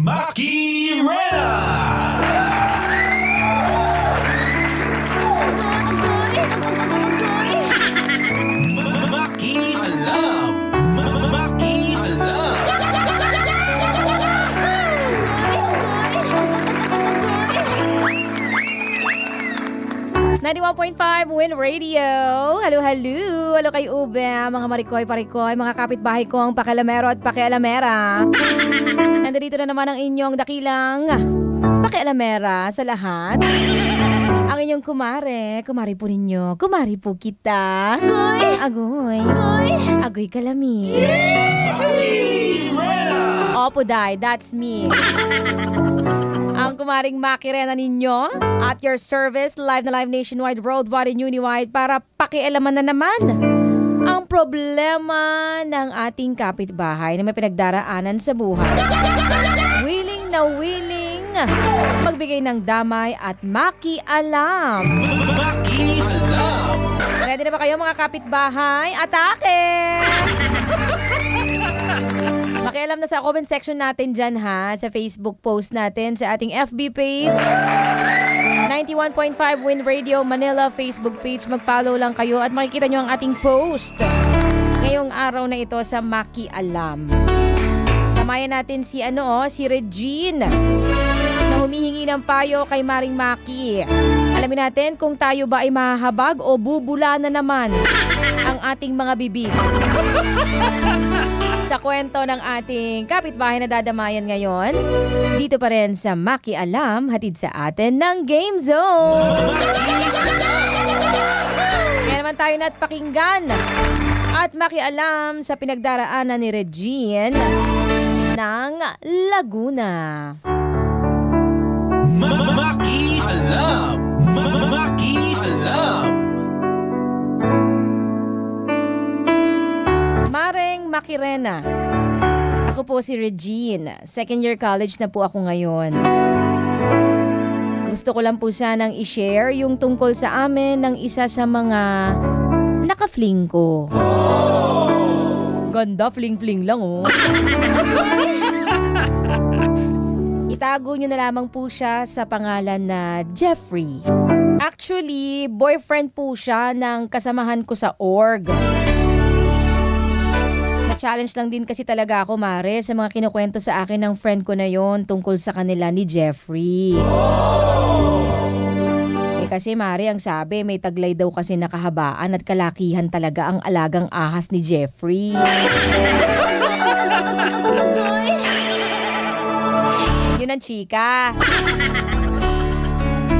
Maki Rena! Maki Alam! Maki Alam! 91.5 Win Radio. Halo, halo. Halo kay Ube, mga marikoy-parikoy, mga kapitbahay kong pakialamero at pakialamera. Nandito na naman ang inyong dakilang pakialamera sa lahat. Ang inyong kumare. Kumari po ninyo. Kumari po kita. Agoy. Agoy. Agoy. Agoy kalami. Maki Rena! Opo, Day. That's me. Ang kumaring Maki Rena ninyo at your service, live na live nationwide, worldwide and uniwide para pakialaman na naman ang problema ng ating kapitbahay na may pinagdaraanan sa buhay. Willing na willing magbigay ng damay at makialam. Maki Alam! Ready na ba kayo mga kapitbahay? Atake! Makialam na sa comment section natin dyan ha, sa Facebook post natin, sa ating FB page, 91.5 Win Radio Manila Facebook page. Mag-follow lang kayo at makikita nyo ang ating post ngayong araw na ito sa Maki Alam. Kamayan natin si Regine na humihingi ng payo kay Maring Maki. Alamin natin kung tayo ba ay mahahabag o bubula na naman ang ating mga bibig. Sa kwento ng ating kapitbahay na dadamayan ngayon, dito pa rin sa Maki Alam, hatid sa atin ng Game Zone. Kaya naman tayo na't pakinggan at makialam sa pinagdaraanan ni Regine ng Laguna. Maki Alam! Maki Alam! Mareng Maki Rena. Ako po si Regine. Second year college na po ako ngayon. Gusto ko lang po sanang i-share yung tungkol sa amin ng isa sa mga naka-fling ko. Ganda, fling-fling lang oh. Itago nyo na lamang po siya sa pangalan na Jeffrey. Actually, boyfriend po siya ng kasamahan ko sa org. Challenge lang din kasi talaga ako, Mare, sa mga kinukwento sa akin ng friend ko na yon tungkol sa kanila ni Jeffrey. Eh kasi, Mare, ang sabi, may taglay daw kasi nakahabaan at kalakihan talaga ang alagang ahas ni Jeffrey. Yun ang chika.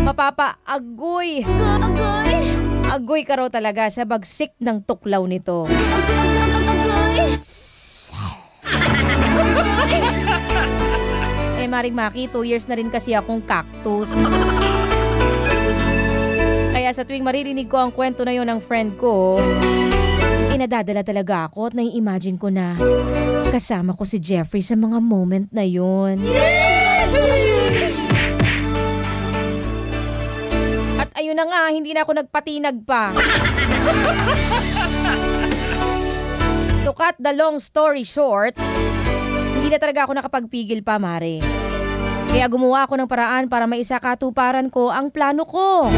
Mapapa-agoy. Agoy ka raw talaga sa bagsik ng tuklaw nito. Maring Maki, 2 years na rin kasi akong cactus. Kaya sa tuwing maririnig ko ang kwento na yon ng friend ko, nadadala talaga ako at nai-imagine ko na kasama ko si Jeffrey sa mga moment na yon. At ayun na nga, hindi na ako nagpatinag pa. To cut the long story short, hindi na talaga ako nakapagpigil pa, Mare. Kaya gumawa ako ng paraan para maisakatuparan ko ang plano ko.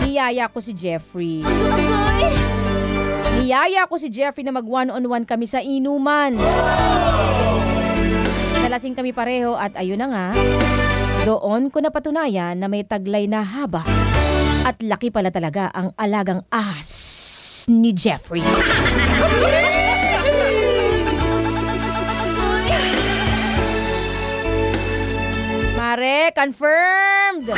Niyaya ko si Jeffrey. Niyaya ko si Jeffrey na mag one-on-one kami sa inuman. Nalasing kami pareho at ayun na nga, doon ko napatunayan na may taglay na haba at laki pala talaga ang alagang ahas ni Jeffrey. Mare, confirmed!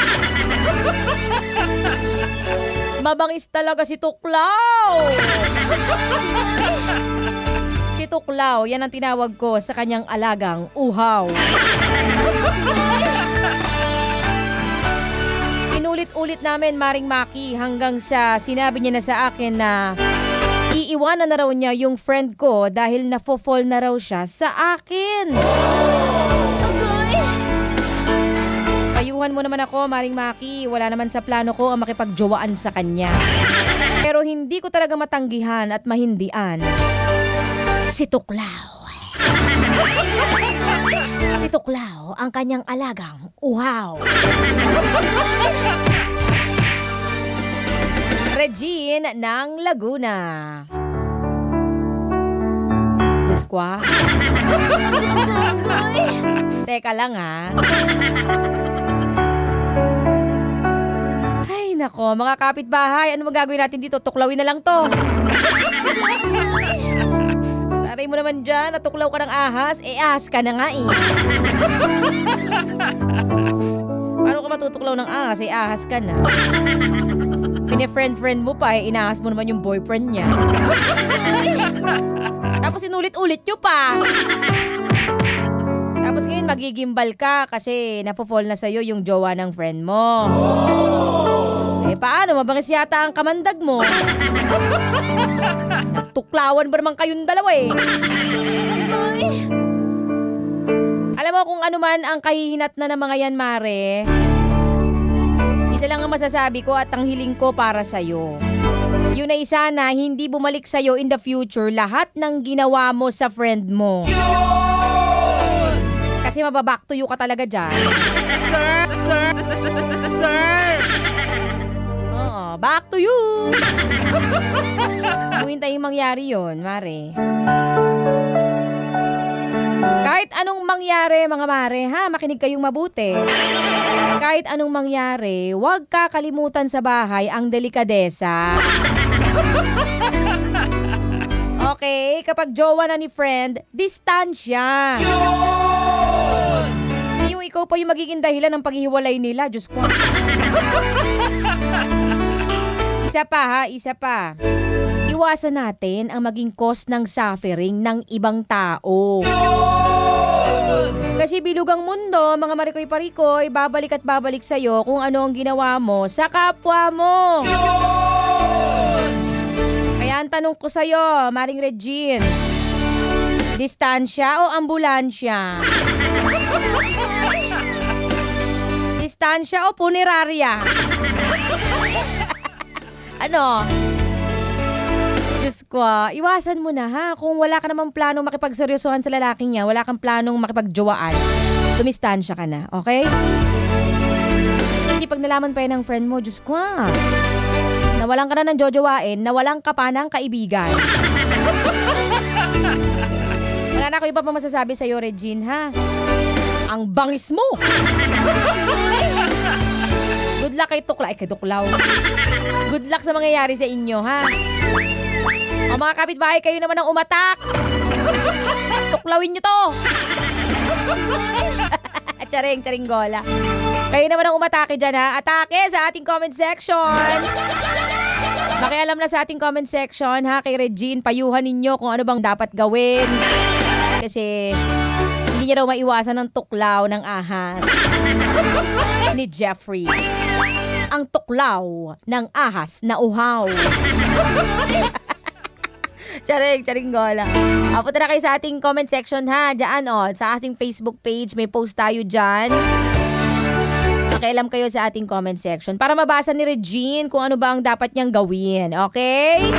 Mabangis talaga si Tuklaw! Si Tuklaw, yan ang tinawag ko sa kanyang alagang uhaw. Inulit-ulit namin, Maring Maki, hanggang sa sinabi niya na sa akin na iiwanan na raw niya yung friend ko dahil nafo-fall na raw siya sa akin. Payuhan mo naman ako, Maring Maki. Wala naman sa plano ko ang makipagjowaan sa kanya. Pero hindi ko talaga matanggihan at mahindian si Tuklaw. Ito ang kanyang alagang uhaw. Regine ng Laguna. Diyos ko ah. Teka lang ah. Ay nako, mga kapitbahay, ano magagawin natin dito? Tuklawin na lang to. Taray mo naman dyan, natuklaw ka ng ahas, ahas ka na nga eh. Paano ka matutuklaw ng ahas, ahas ka na. Pine-friend-friend mo pa, inahas mo naman yung boyfriend niya. Tapos inulit-ulit nyo pa. Tapos ngayon magigimbal ka kasi napofall na sa'yo yung jowa ng friend mo. Paano? Mabangis yata ang kamandag mo. Tuklawan ba naman kayong dalawa eh? Alam mo kung ano man ang kahihinat na ng mga yan, Mare, isa lang ang masasabi ko at ang hiling ko para sa'yo. Yun ay sana hindi bumalik sa'yo in the future lahat ng ginawa mo sa friend mo. Kasi mababack to you ka talaga dyan. Oo, back to you. Huwintay yung mangyari yun, Mare. Kahit anong mangyari, mga Mare, ha? Makinig kayong mabuti. Kahit anong mangyari, huwag kakalimutan sa bahay ang delikadesa. Okay, kapag jowa na ni friend, distansya. Yung ikaw pa yung magiging dahilan ng paghihiwalay nila. Diyos ko. Isa pa ha, isa pa. Iwasan natin ang maging cause ng suffering ng ibang tao. Kasi bilugang mundo, mga marikoy-parikoy, babalik at babalik sa'yo kung ano ang ginawa mo sa kapwa mo. Kaya ang tanong ko sa'yo, Maring Regine, distansya o ambulansya? Distansya o punerarya? Ano? Diyos ko, iwasan mo na ha. Kung wala ka namang planong makipagseryosohan sa lalaking niya, wala kang planong makipagjowaan, dumistansya ka na, okay? Kasi pag nalaman pa yan ng friend mo, Diyos ko, nawalan ka na ng jojowain, nawalan ka pa ng kaibigan. Wala na ako iba pa masasabi sa'yo, Regine, ha? Ang bangis mo! Good luck kay Tukla. Kay Tuklaw. Good luck sa mangyayari sa inyo, ha? O mga kapitbahay, kayo naman ang umatak. Tuklawin nyo to. Charing gola. Kayo naman ang umatake dyan, ha? Atake sa ating comment section. Makialam na sa ating comment section, ha? Kay Regine, payuhan ninyo kung ano bang dapat gawin. Kasi hindi niya raw maiwasan ng tuklaw ng ahas ni Jeffrey. Ang tuklaw ng ahas na uhaw. Charing gola. Punta na kayo sa ating comment section, ha? Diyan, sa ating Facebook page, may post tayo dyan. Makialam kayo sa ating comment section para mabasa ni Regine kung ano ba ang dapat niyang gawin. Okay?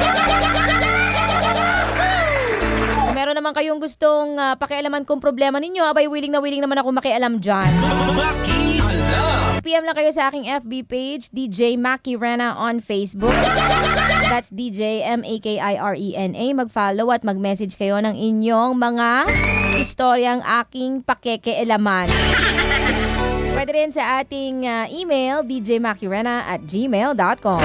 Kung meron naman kayong gustong pakialaman kung problema ninyo, abay willing naman ako makialam dyan. PM lang kayo sa aking FB page, DJ Maki Rena on Facebook. That's DJ MAKIRENA. Mag-follow at mag-message kayo ng inyong mga istoryang aking pakekealaman. Pwede rin sa ating email, djmakirena@gmail.com.